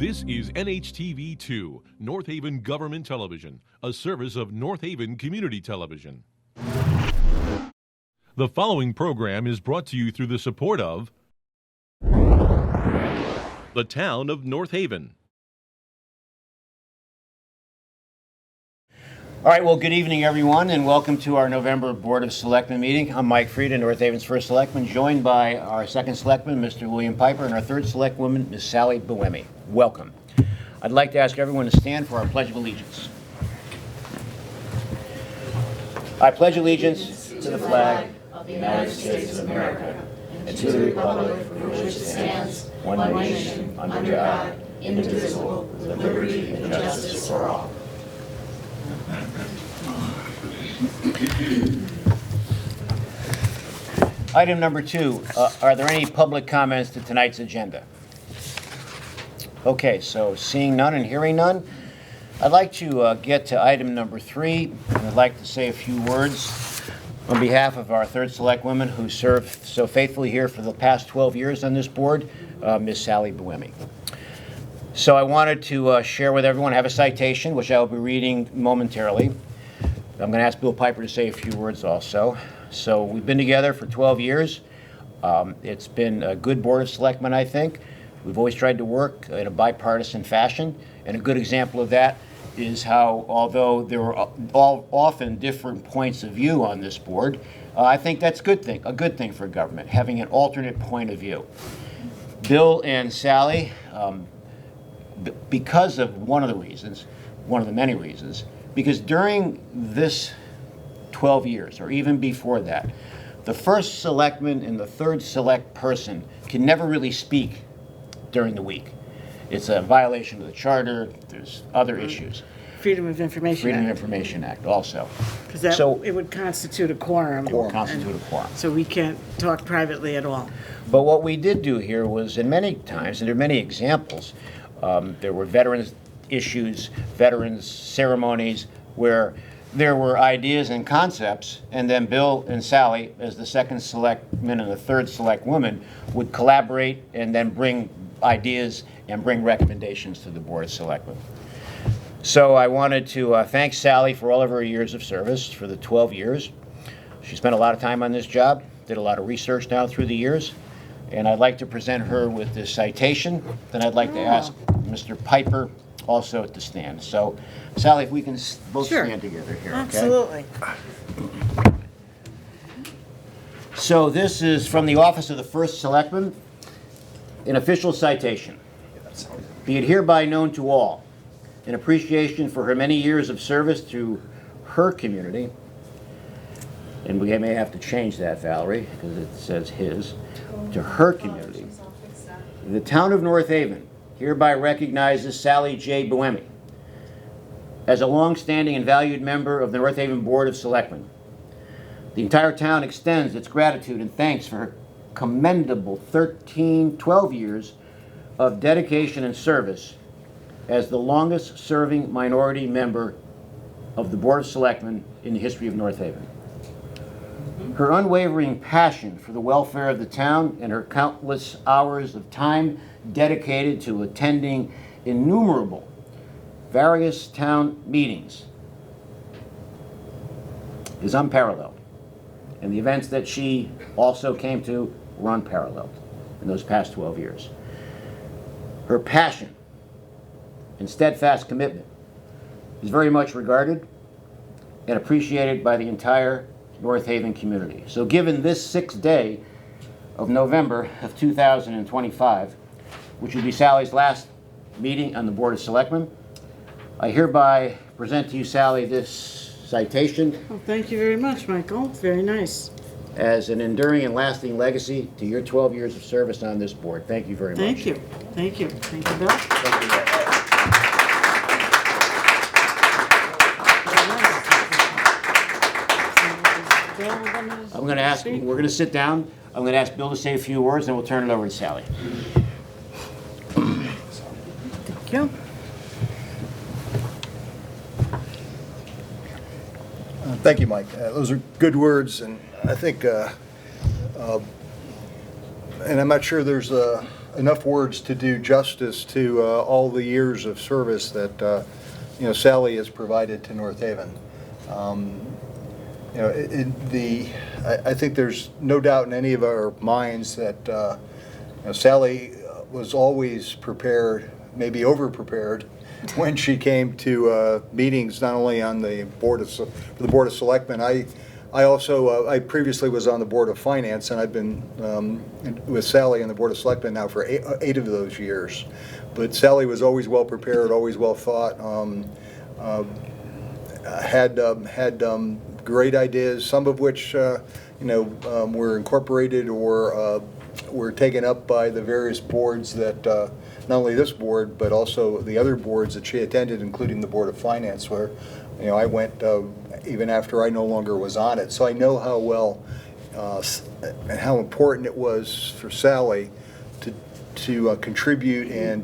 This is NHTV2, North Haven Government Television, a service of North Haven Community Television. The following program is brought to you through the support of the town of North Haven. All right, well, good evening, everyone, and welcome to our November Board of Selectmen meeting. I'm Mike Frieda, North Haven's first selectman, joined by our second selectman, Mr. William Piper, and our third selectwoman, Ms. Sally Buemi. Welcome. I'd like to ask everyone to stand for our Pledge of Allegiance. I pledge allegiance to the flag of the United States of America and to the republic for which it stands, one nation, under God, indivisible, with liberty and justice for all. Item number 2, are there any public comments to tonight's agenda? Okay, so seeing none and hearing none, I'd like to get to item number 3, and I'd like to say a few words on behalf of our third select woman who served so faithfully here for the past 12 years on this board, Ms. Sally Buemi. So I wanted to share with everyone, have a citation, which I will be reading momentarily. I'm going to ask Bill Piper to say a few words also. So we've been together for 12 years. It's been a good board of selectmen, I think. We've always tried to work in a bipartisan fashion, and a good example of that is how, although there were often different points of view on this board, I think that's a good thing for government, having an alternate point of view. Bill and Sally, because of one of the many reasons, because during this 12 years, or even before that, the first selectman and the third select person can never really speak during the week. It's a violation of the charter. There's other issues. Freedom of Information Act also. Because it would constitute a quorum. It would constitute a quorum. So we can't talk privately at all. But what we did do here was, in many times, and there are many examples, there were veterans issues, veterans ceremonies, where there were ideas and concepts, and then Bill and Sally, as the second selectman and the third select woman, would collaborate and then bring ideas and bring recommendations to the Board of Selectmen. So I wanted to thank Sally for all of her years of service, for the 12 years. She spent a lot of time on this job, did a lot of research down through the years, and I'd like to present her with this citation. Then I'd like to ask Mr. Piper also to stand. So, Sally, if we can both stand together here, okay? Absolutely. So this is from the Office of the First Selectman, an official citation. Be it hereby known to all, in appreciation for her many years of service to her community, and we may have to change that, Valerie, because it says his, to her community, the town of North Haven hereby recognizes Sally J. Buemi as a long-standing and valued member of the North Haven Board of Selectmen. The entire town extends its gratitude and thanks for her commendable 12 years of dedication and service as the longest-serving minority member of the Board of Selectmen in the history of North Haven. Her unwavering passion for the welfare of the town and her countless hours of time dedicated to attending innumerable various town meetings is unparalleled. And the events that she also came to were unparalleled in those past 12 years. Her passion and steadfast commitment is very much regarded and appreciated by the entire North Haven community. So given this 6th day of November of 2025, which will be Sally's last meeting on the Board of Selectmen, I hereby present to you, Sally, this citation. Well, thank you very much, Michael. Very nice. As an enduring and lasting legacy to your 12 years of service on this board. Thank you very much. Thank you. Thank you. Thank you, Bill. Thank you. We're going to sit down. I'm going to ask Bill to say a few words, and we'll turn it over to Sally. Thank you. Thank you, Mike. Those are good words, and I think, and I'm not sure there's enough words to do justice to all the years of service that Sally has provided to North Haven. I think there's no doubt in any of our minds that Sally was always prepared, maybe over-prepared, when she came to meetings, not only on the Board of Selectmen. I previously was on the Board of Finance, and I've been with Sally on the Board of Selectmen now for eight of those years. But Sally was always well prepared, always well thought, had great ideas, some of which were incorporated or were taken up by the various boards that, not only this board, but also the other boards that she attended, including the Board of Finance, where I went even after I no longer was on it. So I know how well and how important it was for Sally to contribute and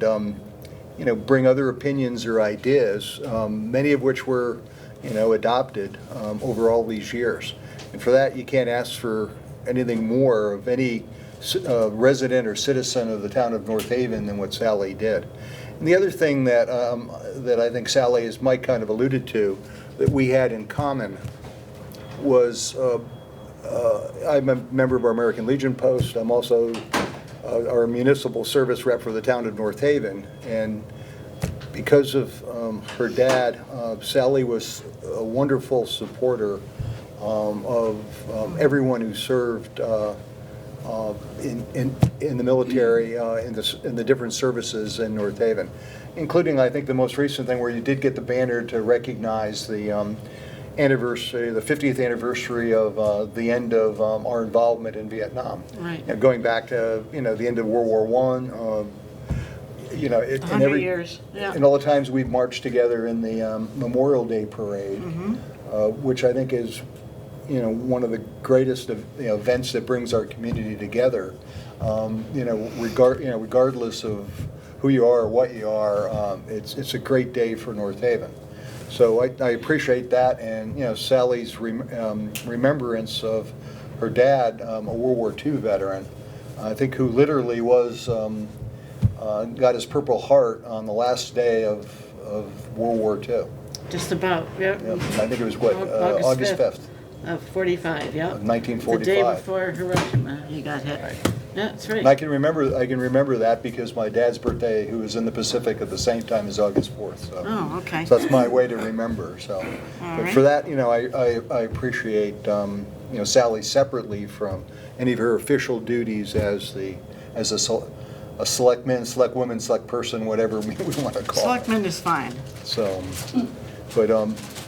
bring other opinions or ideas, many of which were adopted over all these years. And for that, you can't ask for anything more of any resident or citizen of the town of North Haven than what Sally did. And the other thing that that I think Sally, as Mike kind of alluded to, that we had in common was I'm a member of our American Legion post. I'm also our municipal service rep for the town of North Haven. And because of her dad, Sally was a wonderful supporter of everyone who served in the military, in the different services in North Haven, including, I think, the most recent thing where you did get the banner to recognize the anniversary, the 50th anniversary of the end of our involvement in Vietnam. Right. Going back to the end of World War I. 100 years. Yeah. And all the times we've marched together in the Memorial Day Parade, which I think is one of the greatest events that brings our community together. Regardless of who you are or what you are, it's a great day for North Haven. So I appreciate that, and Sally's remembrance of her dad, a World War II veteran, I think, who literally was got his Purple Heart on the last day of World War II. Just about, yeah. I think it was August 5th. Of 45, yeah. Of 1945. The day before Hiroshima, he got hit. Right. Yeah, that's right. And I can remember that because my dad's birthday, who was in the Pacific at the same time, is August 4th. So, Oh, okay. so that's my way to remember. So, but right. for that, I appreciate Sally separately from any of her official duties as a selectman, select woman, select person, whatever we want to call Selectman is fine. it. So,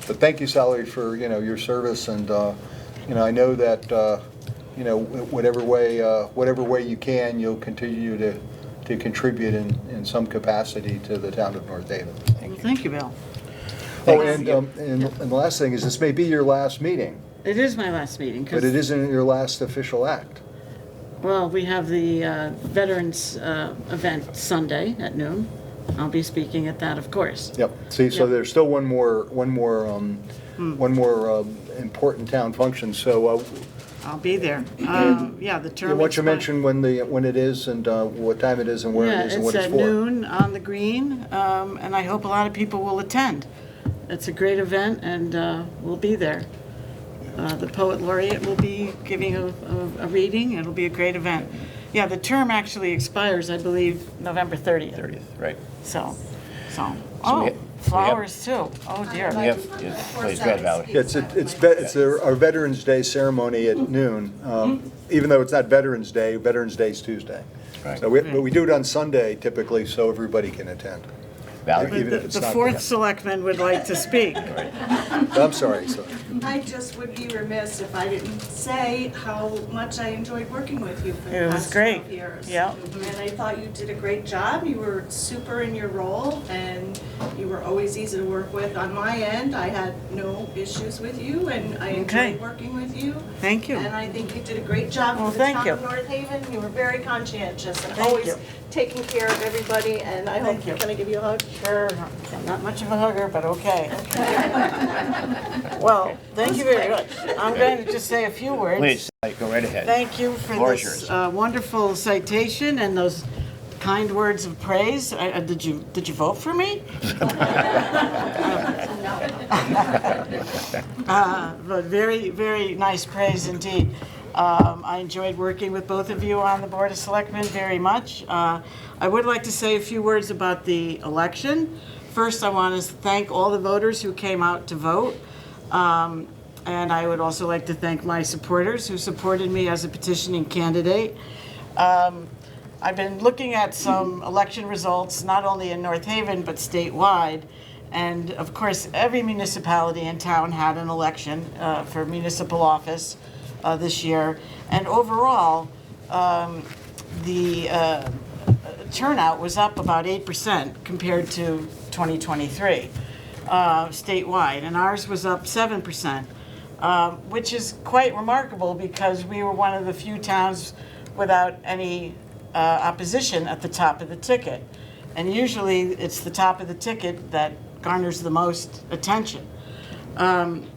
but thank you, Sally, for your service, and I know that whatever way you can, you'll continue to contribute in some capacity to the town of North Haven. Thank you, Bill. Oh, and the last thing is, this may be your last meeting, It is my last meeting. 'Cause, but it isn't your last official act. well, we have the Veterans event Sunday at noon. I'll be speaking at that, of course. Yep. See, so Yep. there's still one more important town function. So I'll be there. Yeah, the term. why don't you expires- mention when it is and what time it is and where it is and what it's at for? noon on the green, and I hope a lot of people will attend. It's a great event, and we'll be there. The poet laureate will be giving a reading. It'll be a great event. Yeah, the term actually expires, I believe, November 30th. 30th, right. So, we oh, have- flowers too. Oh dear. We have, it's Red Valley. It's our Veterans Day ceremony at noon. Even though it's not Veterans Day is Tuesday. Right. So but we do it on Sunday typically, so everybody can attend. Valley. Even if it's The not- fourth selectman would like to speak. I'm sorry. I just would be remiss if I didn't say how much I enjoyed working with you for It the was past great. 12 years. Yeah. And I thought you did a great job. You were super in your role, and you were always easy to work with. On my end, I had no issues with you, and I Okay. enjoyed working with you. Thank you. And I think you did a great job Well, for the thank town you. of North Haven. You were very conscientious and Thank always you. taking care of everybody, and I hope, you. can I give you a hug? Sure. I'm not much of a hugger, but okay. Well, thank you very much. I'm going to just say a few words. Please, go right ahead. Thank you for Floor is this yours. wonderful citation and those kind words of praise. Did you vote for me? But very, very nice praise indeed. I enjoyed working with both of you on the Board of Selectmen very much. I would like to say a few words about the election. First, I want to thank all the voters who came out to vote. And I would also like to thank my supporters who supported me as a petitioning candidate. I've been looking at some election results, not only in North Haven, but statewide. And of course, every municipality in town had an election for municipal office this year. And overall, the turnout was up about 8% compared to 2023 statewide. And ours was up 7%, which is quite remarkable because we were one of the few towns without any opposition at the top of the ticket. And usually it's the top of the ticket that garners the most attention.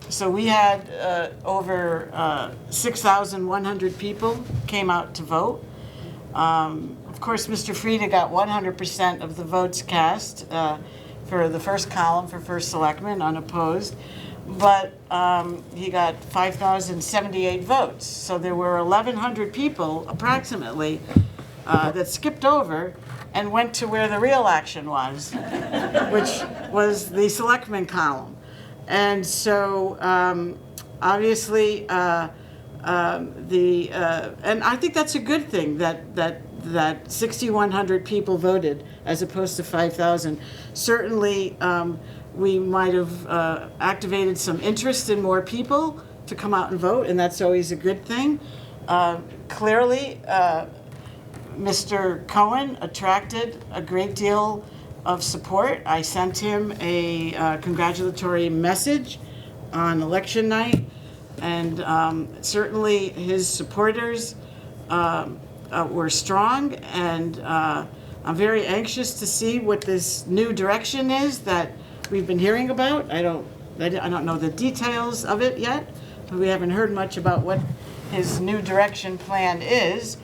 So we had over 6,100 people came out to vote. Of course, Mr. Frieda got 100% of the votes cast for the first column for first selectman, unopposed. But he got 5,078 votes. So there were 1,100 people, approximately, that skipped over and went to where the real action was, which was the selectman column. And so obviously, and I think that's a good thing that 6,100 people voted as opposed to 5,000. Certainly, we might have activated some interest in more people to come out and vote, and that's always a good thing. Clearly, Mr. Cohen attracted a great deal of support. I sent him a congratulatory message on election night, and certainly his supporters were strong, and I'm very anxious to see what this new direction is that we've been hearing about. I don't know the details of it yet, but we haven't heard much about what his new direction plan is.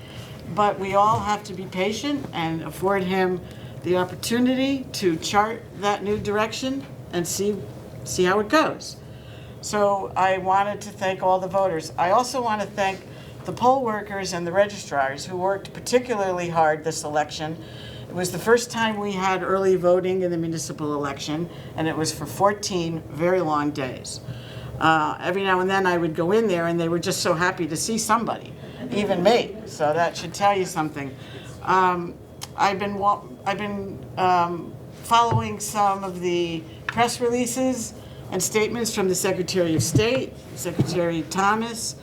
But we all have to be patient and afford him the opportunity to chart that new direction and see how it goes. So I wanted to thank all the voters. I also want to thank the poll workers and the registrars who worked particularly hard this election. It was the first time we had early voting in the municipal election, and it was for 14 very long days. Every now and then I would go in there and they were just so happy to see somebody, even me. So that should tell you something. I've been following some of the press releases and statements from the Secretary of State, Secretary Thomas,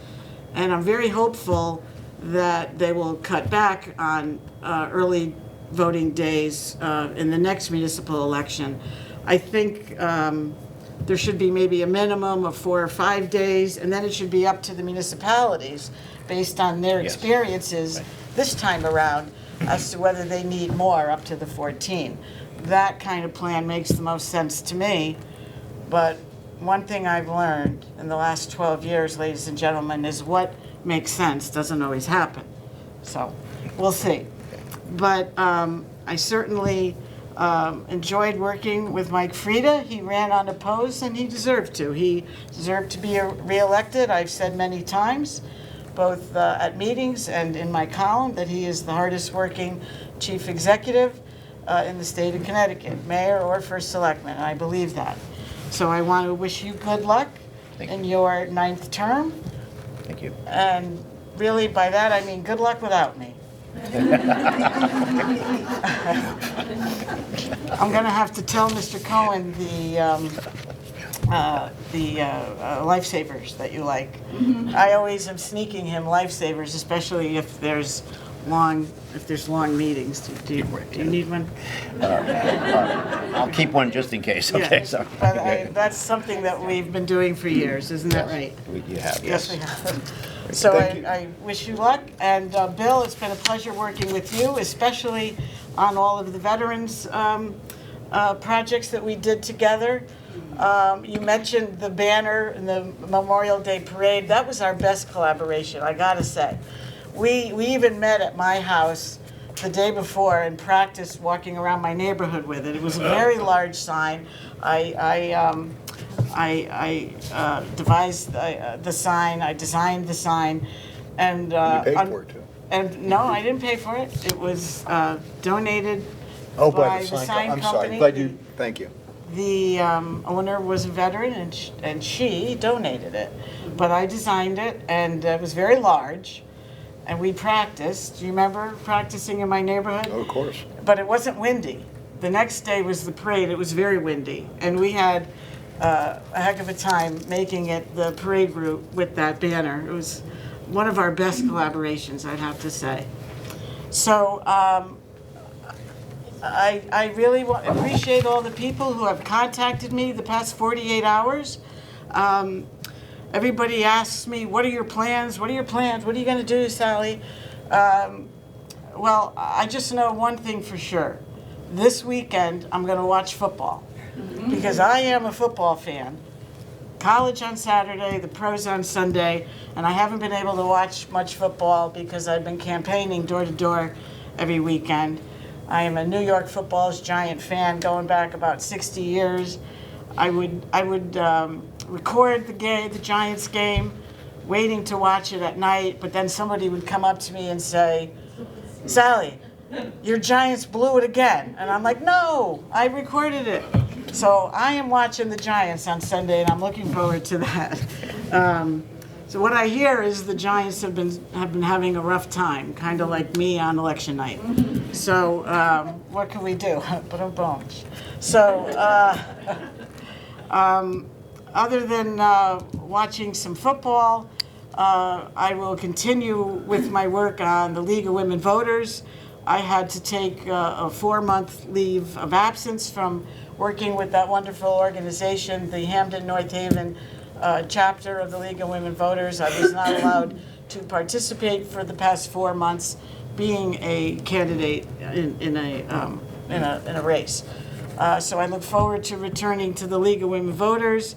and I'm very hopeful that they will cut back on early voting days in the next municipal election. I think there should be maybe a minimum of 4 or 5 days, and then it should be up to the municipalities based on their experiences this time around as to whether they need more up to the 14. That kind of plan makes the most sense to me. But one thing I've learned in the last 12 years, ladies and gentlemen, is what makes sense doesn't always happen. So we'll see. But I certainly enjoyed working with Mike Frieda. He ran unopposed, and he deserved to. He deserved to be reelected. I've said many times, both at meetings and in my column, that he is the hardest working chief executive in the state of Connecticut, mayor or first selectman. I believe that. So I want to wish you good luck in your 9th term. Thank you. And really, by that, I mean good luck without me. I'm going to have to tell Mr. Cohen the lifesavers that you like. I always am sneaking him lifesavers, especially if there's long meetings. Do you need one? I'll keep one just in case. Okay, Yeah, sorry. but that's something that we've been doing for years, isn't that right? You have, Yes, yes. we have. So I wish you luck, and Bill, it's been a pleasure working with you, especially on all of the veterans projects that we did together. You mentioned the banner and the Memorial Day Parade. That was our best collaboration, I gotta say. We even met at my house the day before and practiced walking around my neighborhood with it. It was a very large sign. I devised the sign, I designed the sign, and You paid for it too. and no, I didn't pay for it. It was donated Oh, by the sign I'm sorry, company. glad you, thank you. The owner was a veteran, and she donated it. But I designed it, and it was very large, and we practiced. Do you remember practicing in my neighborhood? Oh, of course. But it wasn't windy. The next day was the parade. It was very windy, and we had a heck of a time making it the parade route with that banner. It was one of our best collaborations, I'd have to say. So I really appreciate all the people who have contacted me the past 48 hours. Everybody asks me, what are your plans? What are your plans? What are you going to do, Sally? Well, I just know one thing for sure. This weekend, I'm going to watch football because I am a football fan. College on Saturday, the pros on Sunday, and I haven't been able to watch much football because I've been campaigning door to door every weekend. I am a New York football's giant fan going back about 60 years. I would record the Giants game, waiting to watch it at night, but then somebody would come up to me and say, Sally, your Giants blew it again. And I'm like, no, I recorded it. So I am watching the Giants on Sunday, and I'm looking forward to that. So what I hear is the Giants have been having a rough time, kind of like me on election night. So what can we do? Boom. So other than watching some football, I will continue with my work on the League of Women Voters. I had to take a 4-month leave of absence from working with that wonderful organization, the Hamden North Haven chapter of the League of Women Voters. I was not allowed to participate for the past 4 months, being a candidate in a race. So I look forward to returning to the League of Women Voters.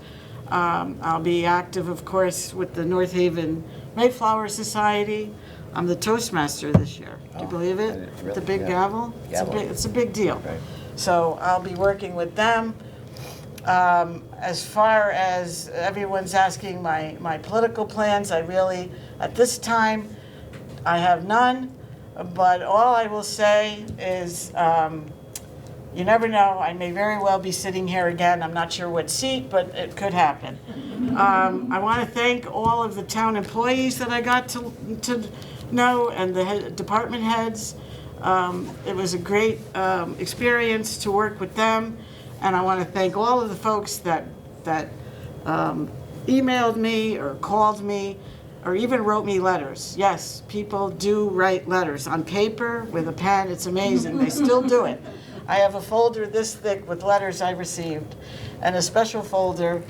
I'll be active, of course, with the North Haven Mayflower Society. I'm the Toastmaster this year. Do you believe it? Really? The big Yeah. gavel? Gavel. It's a big deal. Right. So I'll be working with them. As far as everyone's asking my political plans, I really, at this time, I have none. But all I will say is, you never know. I may very well be sitting here again. I'm not sure what seat, but it could happen. I want to thank all of the town employees that I got to know, and the department heads. It was a great experience to work with them, and I want to thank all of the folks that emailed me or called me or even wrote me letters. Yes, people do write letters on paper with a pen. It's amazing. They still do it. I have a folder this thick with letters I received, and a special folder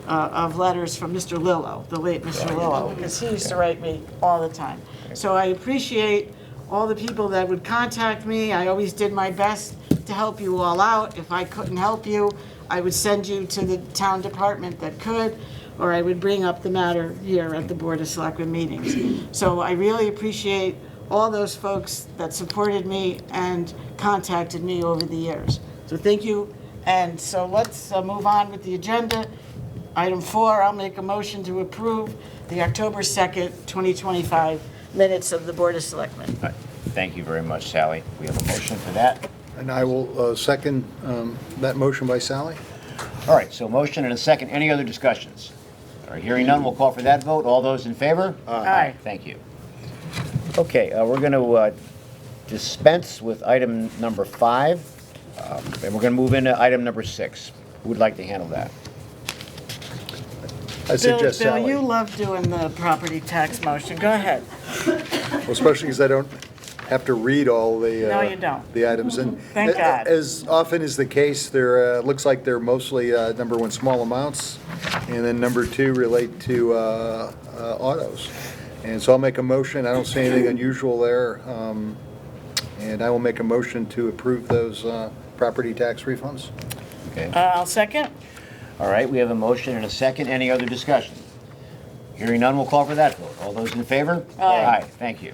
of letters from Mr. Lillo, the late Mr. Lillo, because he used to write me all the time. So I appreciate all the people that would contact me. I always did my best to help you all out. If I couldn't help you, I would send you to the town department that could, or I would bring up the matter here at the Board of Selectmen meetings. So I really appreciate all those folks that supported me and contacted me over the years. So thank you. And so let's move on with the agenda. Item 4, I'll make a motion to approve the October 2nd, 2025 minutes of the Board of Selectmen. All right. Thank you very much, Sally. We have a motion for that. And I will second that motion by Sally. All right, so motion and a second. Any other discussions? All right, hearing none, we'll call for that vote. All those in favor? Aye. Thank you. Okay, we're going to dispense with item number 5, and we're going to move into item number 6. Who would like to handle that? I suggest Bill, Sally. you love doing the property tax motion. Go ahead. Well, especially because I don't have to read all the No, you don't. the items. And Thank God. As often is the case, there looks like they're mostly number 1 small amounts, and then number 2 relate to autos. And so I'll make a motion. I don't see anything unusual there, and I will make a motion to approve those property tax refunds. Okay. I'll second. All right, we have a motion and a second. Any other discussion? Hearing none, we'll call for that vote. All those in favor? Aye. Thank you.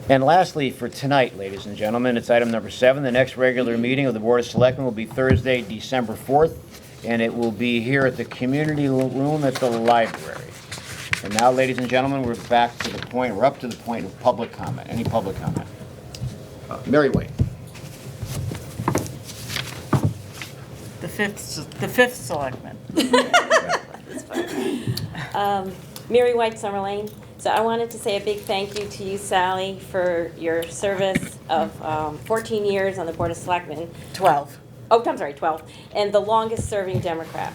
And lastly, for tonight, ladies and gentlemen, it's item number 7. The next regular meeting of the Board of Selectmen will be Thursday, December 4th, and it will be here at the community room at the library. And now, ladies and gentlemen, we're up to the point of public comment. Any public comment? Mary White. The fifth selectman. Mary White, Summer Lane. So I wanted to say a big thank you to you, Sally, for your service of 14 years on the Board of Selectmen. 12. Oh, I'm sorry, 12. And the longest-serving Democrat.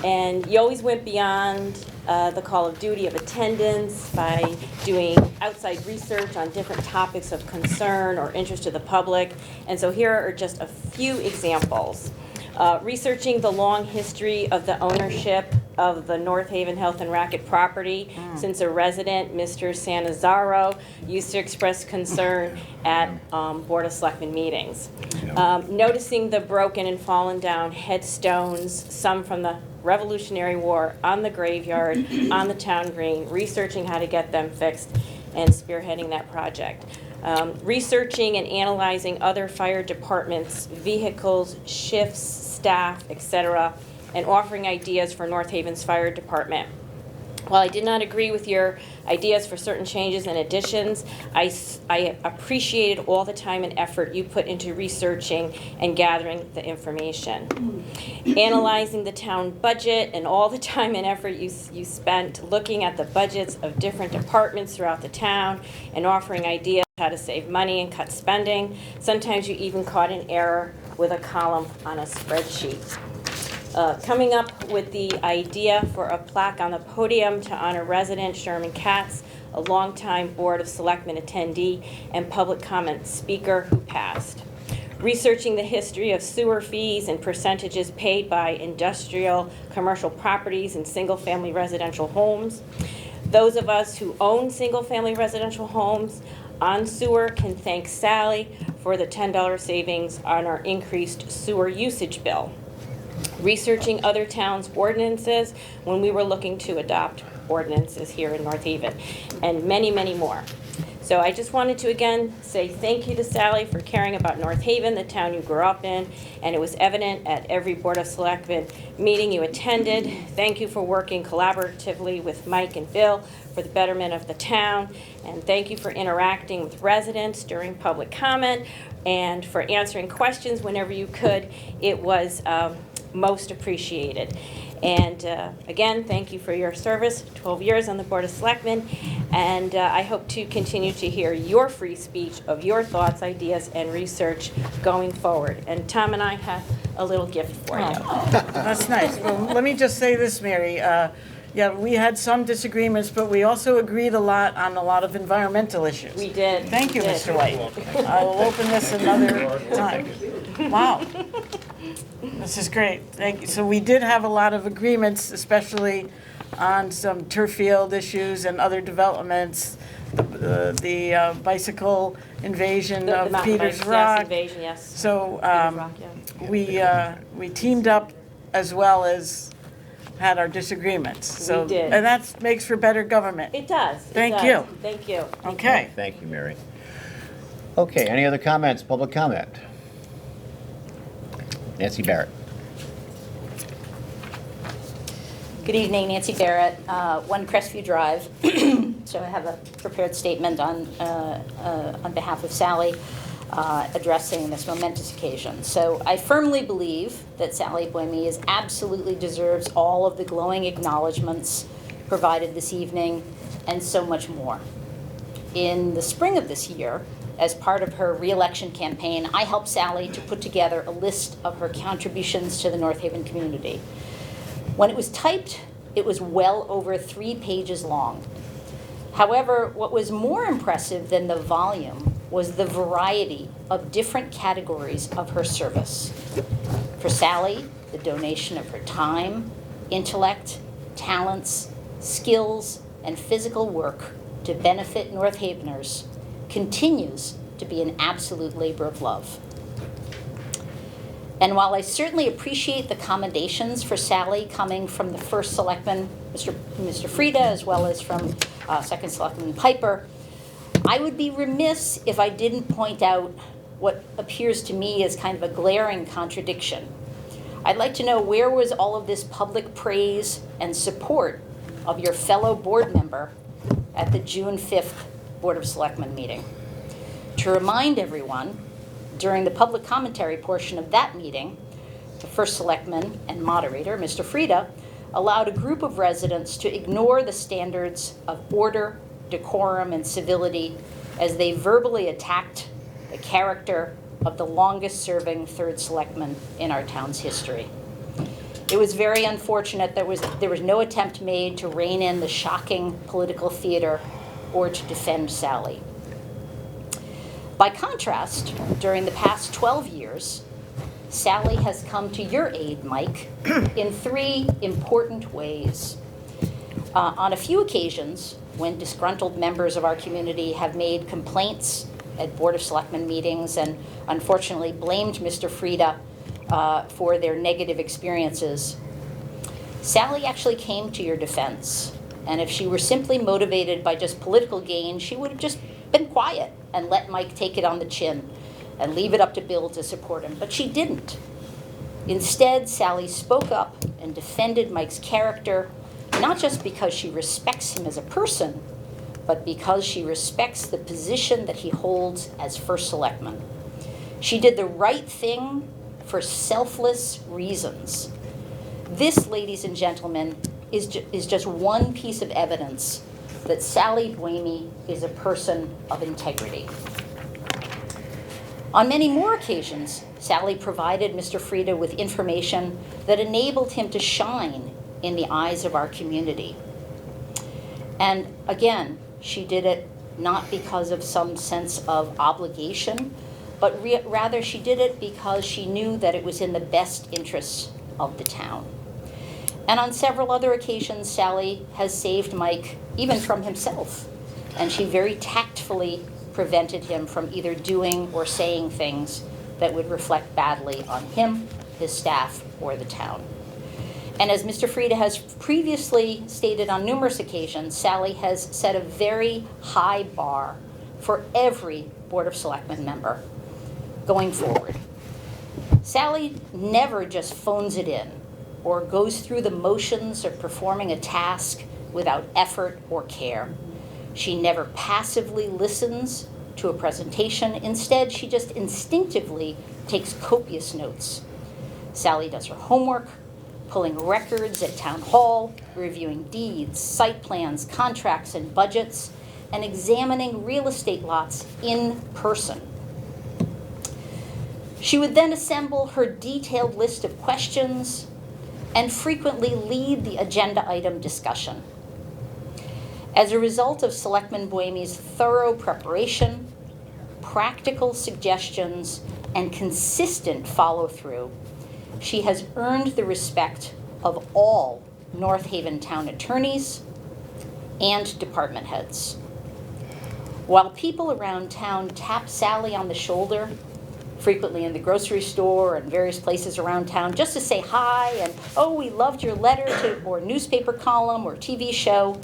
And you always went beyond the call of duty of attendance by doing outside research on different topics of concern or interest to the public. And so here are just a few examples. Researching the long history of the ownership of the North Haven Health and Racket property since a resident, Mr. Sanazaro, used to express concern at Board of Selectmen meetings. Noticing the broken and fallen down headstones, some from the Revolutionary War, on the graveyard, on the town green, researching how to get them fixed and spearheading that project. Researching and analyzing other fire departments, vehicles, shifts, staff, etc., and offering ideas for North Haven's fire department. While I did not agree with your ideas for certain changes and additions, I appreciated all the time and effort you put into researching and gathering the information. Analyzing the town budget and all the time and effort you spent looking at the budgets of different departments throughout the town and offering ideas how to save money and cut spending. Sometimes you even caught an error with a column on a spreadsheet. Coming up with the idea for a plaque on the podium to honor resident Sherman Katz, a longtime Board of Selectmen attendee and public comment speaker who passed. Researching the history of sewer fees and percentages paid by industrial, commercial properties and single-family residential homes. Those of us who own single-family residential homes on sewer can thank Sally for the $10 savings on our increased sewer usage bill. Researching other towns' ordinances when we were looking to adopt ordinances here in North Haven, and many, many more. So I just wanted to again say thank you to Sally for caring about North Haven, the town you grew up in, and it was evident at every Board of Selectmen meeting you attended. Thank you for working collaboratively with Mike and Bill for the betterment of the town, and thank you for interacting with residents during public comment and for answering questions whenever you could. It was most appreciated. And again, thank you for your service, 12 years on the Board of Selectmen, and I hope to continue to hear your free speech of your thoughts, ideas, and research going forward. And Tom and I have a little gift for you. That's nice. Well, let me just say this, Mary. Yeah, we had some disagreements, but we also agreed a lot on a lot of environmental issues. We did. Thank you, We did. Mr. White. I will open this another time. Wow. This is great. Thank you. So we did have a lot of agreements, especially on some turf field issues and other developments, the bicycle invasion The of mountain Peters bikes, Rock. Yes, invasion, yes. So Peters Rock, yeah. we teamed up as well as had our disagreements. So, did. And that makes for better government. It does. It Thank does. you. Thank you. Okay. Thank you, Mary. Okay, any other comments, public comment? Nancy Barrett. Good evening, Nancy Barrett, 1 Crestview Drive. So I have a prepared statement on behalf of Sally addressing this momentous occasion. So I firmly believe that Sally Boehme absolutely deserves all of the glowing acknowledgments provided this evening and so much more. In the spring of this year, as part of her re-election campaign, I helped Sally to put together a list of her contributions to the North Haven community. When it was typed, it was well over 3 pages long. However, what was more impressive than the volume was the variety of different categories of her service. For Sally, the donation of her time, intellect, talents, skills, and physical work to benefit North Haveners continues to be an absolute labor of love. And while I certainly appreciate the commendations for Sally coming from the first selectman, Mr. Frieda, as well as from second selectman Piper, I would be remiss if I didn't point out what appears to me as kind of a glaring contradiction. I'd like to know, where was all of this public praise and support of your fellow board member at the June 5th Board of Selectmen meeting? To remind everyone, during the public commentary portion of that meeting, the first selectman and moderator, Mr. Frieda, allowed a group of residents to ignore the standards of order, decorum, and civility as they verbally attacked the character of the longest-serving third selectman in our town's history. It was very unfortunate there was no attempt made to rein in the shocking political theater or to defend Sally. By contrast, during the past 12 years, Sally has come to your aid, Mike, in 3 important ways. On a few occasions, when disgruntled members of our community have made complaints at Board of Selectmen meetings and unfortunately blamed Mr. Frieda for their negative experiences, Sally actually came to your defense. And if she were simply motivated by just political gain, she would have just been quiet and let Mike take it on the chin and leave it up to Bill to support him. But she didn't. Instead, Sally spoke up and defended Mike's character, not just because she respects him as a person, but because she respects the position that he holds as first selectman. She did the right thing for selfless reasons. This, ladies and gentlemen, is just one piece of evidence that Sally Buemi is a person of integrity. On many more occasions, Sally provided Mr. Frieda with information that enabled him to shine in the eyes of our community. And again, she did it not because of some sense of obligation, but rather she did it because she knew that it was in the best interests of the town. And on several other occasions, Sally has saved Mike even from himself, and she very tactfully prevented him from either doing or saying things that would reflect badly on him, his staff, or the town. And as Mr. Frieda has previously stated on numerous occasions, Sally has set a very high bar for every Board of Selectmen member going forward. Sally never just phones it in or goes through the motions of performing a task without effort or care. She never passively listens to a presentation. Instead, she just instinctively takes copious notes. Sally does her homework, pulling records at town hall, reviewing deeds, site plans, contracts, and budgets, and examining real estate lots in person. She would then assemble her detailed list of questions and frequently lead the agenda item discussion. As a result of Selectman Buemi's thorough preparation, practical suggestions, and consistent follow-through, she has earned the respect of all North Haven town attorneys and department heads. While people around town tap Sally on the shoulder, frequently in the grocery store and various places around town, just to say hi and, oh, we loved your letter to, or newspaper column or TV show,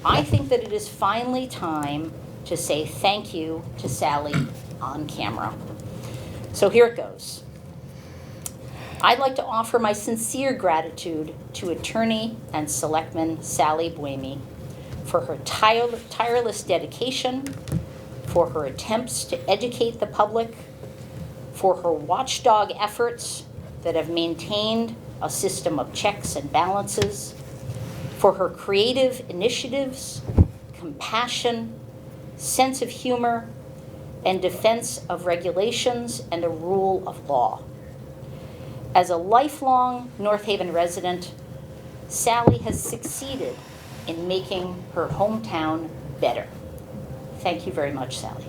I think that it is finally time to say thank you to Sally on camera. So here it goes. I'd like to offer my sincere gratitude to attorney and selectman Sally Buemi for her tireless dedication, for her attempts to educate the public, for her watchdog efforts that have maintained a system of checks and balances, for her creative initiatives, compassion, sense of humor, and defense of regulations and the rule of law. As a lifelong North Haven resident, Sally has succeeded in making her hometown better. Thank you very much, Sally.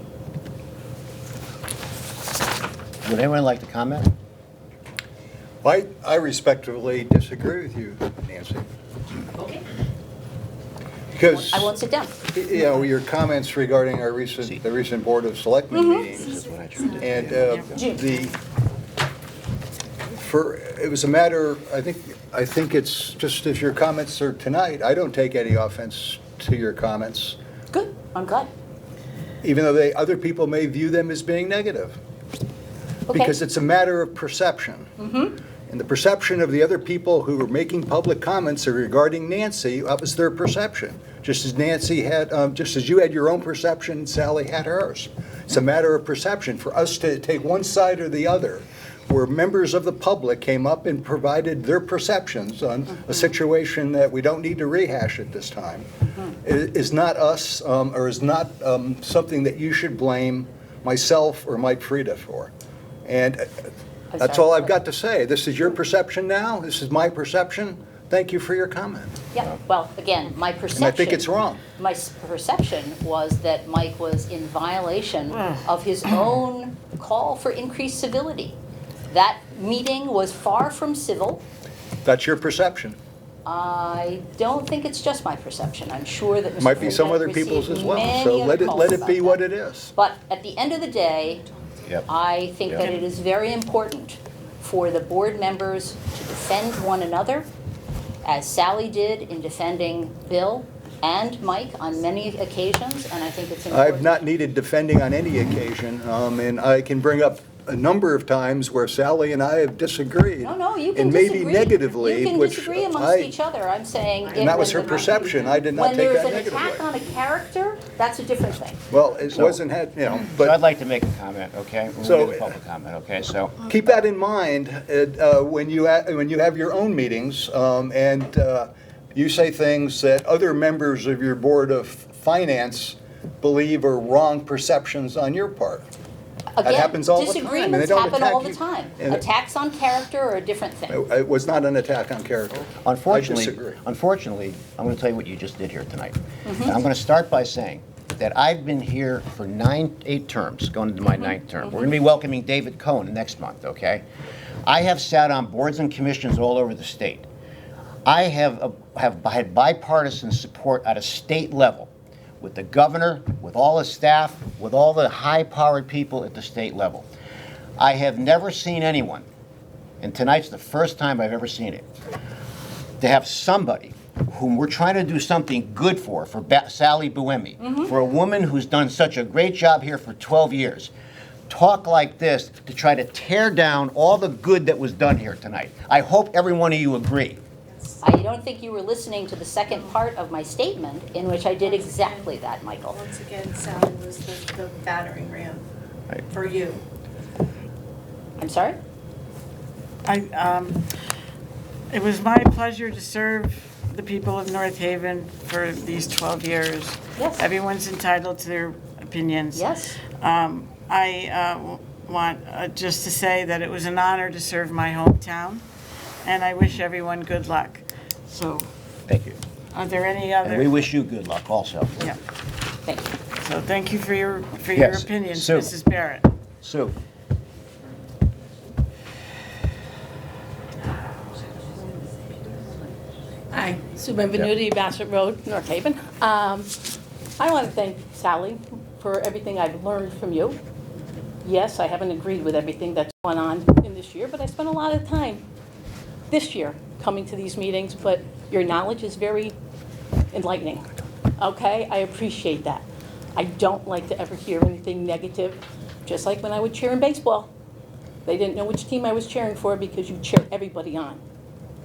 Would anyone like to comment? I respectfully disagree with you, Nancy. Okay. Because, I won't sit down. you know, your comments regarding the recent Board of Selectmen meetings, This is what I tried to and do. it was a matter, I think it's just as your comments are tonight, I don't take any offense to your comments. Good, I'm glad. even though other people may view them as being negative. Okay. Because it's a matter of perception. And the perception of the other people who were making public comments regarding Nancy, that was their perception. Just as Nancy had, just as you had your own perception, Sally had hers. It's a matter of perception. For us to take one side or the other, where members of the public came up and provided their perceptions on a situation that we don't need to rehash at this time, is not us, or is not something that you should blame myself or Mike Frieda for. And that's all I've got to say. This is your perception now. This is my perception. Thank you for your comment. Yeah, well, again, my perception. And I think it's wrong. My perception was that Mike was in violation of his own call for increased civility. That meeting was far from civil. That's your perception. I don't think it's just my perception. I'm sure that Mr. Might be some Frieda other people's as received well. many So other calls let it about be what that. it is. But at the end of the day, Yep. I think that Yep. it is very important for the board members to defend one another, as Sally did in defending Bill and Mike on many occasions, and I think it's important. I've not needed defending on any occasion, and I can bring up a number of times where Sally and I have disagreed. No, you can and disagree. maybe negatively, You can which disagree amongst I- each other. I'm saying. And that was her perception. I did not When take there's that an attack negatively. on a character, that's a different thing. Well, it wasn't, So I'd but like to make a comment, okay? We'll So- get a public comment, okay? So, keep that in mind when you have your own meetings, and you say things that other members of your Board of Finance believe are wrong perceptions on your part. Again, happens all the time, and they disagreements don't happen attack all the you. time. And- Attacks on character are a different thing. It was not an attack on character. I disagree. unfortunately, I'm going to tell you what you just did here tonight. And I'm going to start by saying that I've been here for 8 terms, going into my 9th term. We're going to be welcoming David Cohen next month, okay? I have sat on boards and commissions all over the state. I have had bipartisan support at a state level with the governor, with all the staff, with all the high-powered people at the state level. I have never seen anyone, and tonight's the first time I've ever seen it, to have somebody whom we're trying to do something good for Sally Buemi, for a woman who's done such a great job here for 12 years, talk like this to try to tear down all the good that was done here tonight. I hope every one of you agree. I don't think you were listening to the second part of my statement, in which I did exactly that, Michael. Once again, Sally was the battering ram Right. for you. I'm sorry? It was my pleasure to serve the people of North Haven for these 12 years. Yes. Everyone's entitled to their opinions. Yes. I want just to say that it was an honor to serve my hometown, and I wish everyone good luck. So, Thank you. are there any And we other? wish you good luck also. Yeah. Thank you. So thank you for your Yes. opinions, Sue. Mrs. Barrett. Sue? Hi, Sue Benvenuti, Bassett Road, North Haven. I want to thank Sally for everything I've learned from you. Yes, I haven't agreed with everything that's gone on in this year, but I spent a lot of time this year coming to these meetings, but your knowledge is very enlightening. Okay, I appreciate that. I don't like to ever hear anything negative, just like when I would cheer in baseball. They didn't know which team I was cheering for because you cheer everybody on.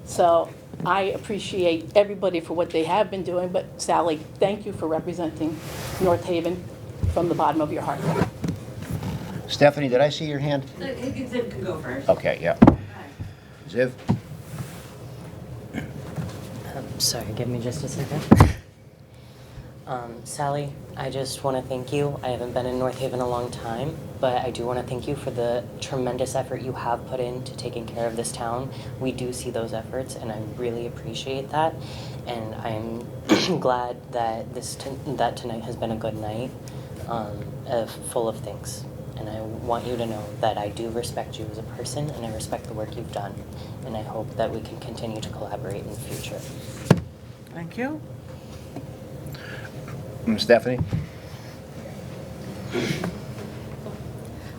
So I appreciate everybody for what they have been doing, but Sally, thank you for representing North Haven from the bottom of your heart. Stephanie, did I see your hand? Ziv can go first. Okay, yeah. Ziv? Sorry, give me just a second. Sally, I just want to thank you. I haven't been in North Haven a long time, but I do want to thank you for the tremendous effort you have put into taking care of this town. We do see those efforts, and I really appreciate that. And I'm glad that that tonight has been a good night, full of things. And I want you to know that I do respect you as a person, and I respect the work you've done. And I hope that we can continue to collaborate in the future. Thank you. Stephanie?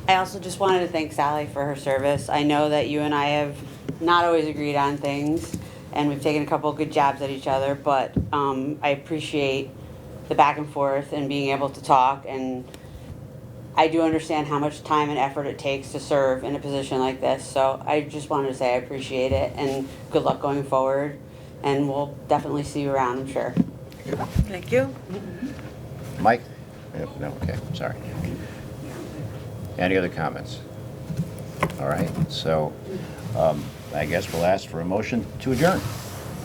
I also just wanted to thank Sally for her service. I know that you and I have not always agreed on things, and we've taken a couple of good jabs at each other, but I appreciate the back and forth and being able to talk and I do understand how much time and effort it takes to serve in a position like this. So I just wanted to say I appreciate it and good luck going forward. And we'll definitely see you around, I'm sure. Thank you. Mike? No, okay, sorry. Any other comments? All right, so I guess we'll ask for a motion to adjourn.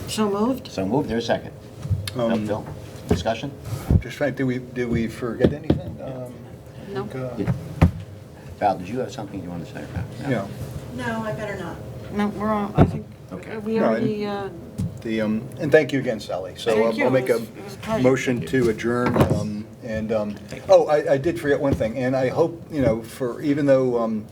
So moved? So moved, there's a second. Phil, discussion? Just trying, did we forget anything? No. Val, did you have something you wanted to say? No? You know, No, I better not. No, we're on, I think, Okay. we No, already, and thank you again, Sally. So Thank you. I'll make It a was a pleasure. motion to adjourn. I did forget one thing, and I hope, for, even though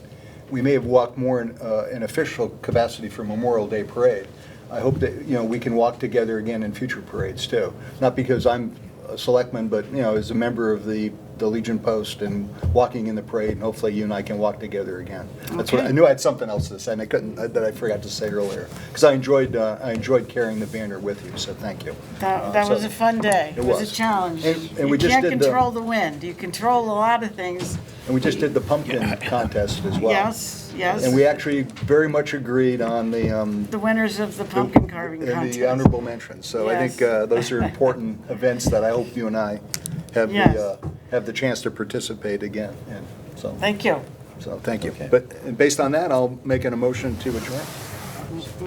we may have walked more in official capacity for Memorial Day Parade, I hope that, we can walk together again in future parades too. Not because I'm a selectman, but, as a member of the Legion Post and walking in the parade, and hopefully you and I can walk together again. That's what, Okay. I knew I had something else to say, and I couldn't, that I forgot to say earlier. Because I enjoyed carrying the banner with you, so thank you. that was a fun day. It It was was. a challenge. And we just You did can't the- control the wind. You control a lot of things. And we just did the pumpkin contest as well. Yes, yes. And we actually very much agreed on The winners of the pumpkin carving and contest. the honorable mention. So I think Yes. those are important events that I hope you and I have Yes. have the chance to participate again. And so, Thank you. thank you. Okay. But based on that, I'll make an emotion to adjourn.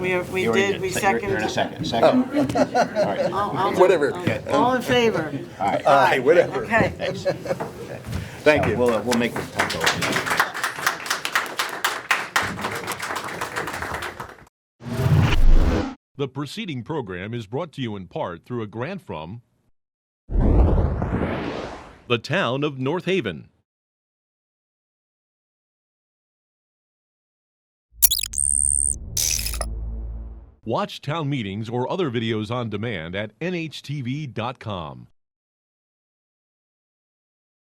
We You already did, we You're seconded. in a second. Second? All right. Whatever. All in favor? All right. Aye, whatever. Okay. Thanks. Thank you. We'll make the tempo. The preceding program is brought to you in part through a grant from the town of North Haven. Watch town meetings or other videos on demand at nhtv.com.